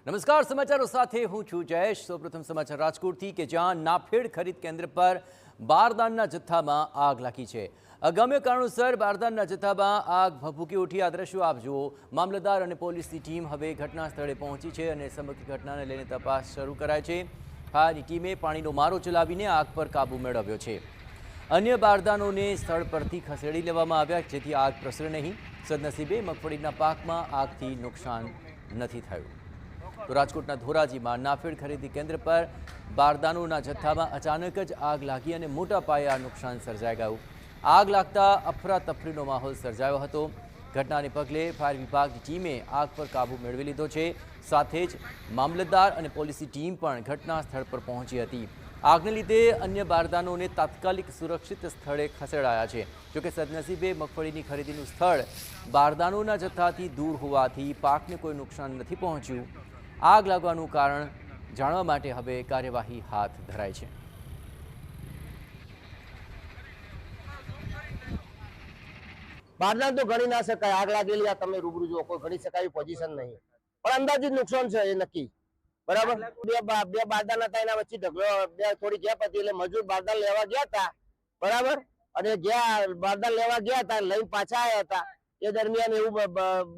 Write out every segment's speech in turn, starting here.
નમસ્કાર, સમાચારો સાથે હું છું જયેશ। સૌપ્રથમ સમાચાર રાજકોટથી કે જ્યાં નાફેડ ખરીદ કેન્દ્ર પર બારદાનના જથ્થામાં આગ લાગી છે। અગમ્ય કારણોસર બારદાનના જથ્થામાં આગ ભભૂકી ઉઠી। આ દ્રશ્યો આપ જુઓ। મામલતદાર અને પોલીસની ટીમ હવે ઘટના સ્થળે પહોંચી છે અને સમગ્ર ઘટનાને લઈને તપાસ શરૂ કરાઈ છે। ફાયરની ટીમે પાણીનો મારો ચલાવીને આગ પર કાબૂ મેળવ્યો છે। અન્ય બારદાનોને સ્થળ પરથી ખસેડી લેવામાં આવ્યા જેથી આગ પ્રસરે નહીં। સદનસીબે મગફળીના પાકમાં આગથી નુકસાન નથી થયું। તો રાજકોટના ધોરાજીમાં નાફેડ ખરીદી કેન્દ્ર પર બારદાનોના જથ્થામાં અચાનક જ આગ લાગી અને મોટા પાયે આ નુકસાન સર્જાઈ ગયું। આગ લાગતા અફરાતફરીનો માહોલ સર્જાયો હતો। ઘટનાને પગલે ફાયર વિભાગની ટીમે આગ પર કાબૂ મેળવી લીધો છે। સાથે જ મામલતદાર અને પોલીસની ટીમ પણ ઘટના સ્થળ પર પહોંચી હતી। આગને લીધે અન્ય બારદાનોને તાત્કાલિક સુરક્ષિત સ્થળે ખસેડાયા છે। જોકે સદનસીબે મગફળીની ખરીદીનું સ્થળ બારદાનોના જથ્થાથી દૂર હોવાથી પાકને કોઈ નુકસાન નથી પહોંચ્યું। આગ લાગવાનું કારણ જાણવા માટે હવે કાર્યવાહી હાથ ધરાઈ છે। બારદાન તો ગણી ના શકાય। આગ લાગેલી આ તમે રૂબરૂ જો કોઈ ગણી શકાય પોઝિશન નહીં, પણ અંદાજિત નુકસાન છે એ નક્કી। બરાબર, બે બારદાન હતા, એના વચ્ચે ઢગલો બે થોડી ગેપ હતી એટલે મજૂર બારદાન લેવા ગયા હતા। બરાબર, અને બારદાન લેવા ગયા હતા લઈને પાછા આવ્યા હતા। એ દરમિયાન એવું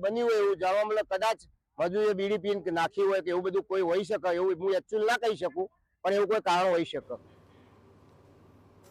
બન્યું એવું જાણવા મળે, કદાચ મજૂરે બીડી પીને નાખી હોય કે એવું બધું કોઈ હોઈ શકે। એવું હું એકચ્યુઅલ ના કહી શકું, પણ એવું કોઈ કારણ હોઈ શકે।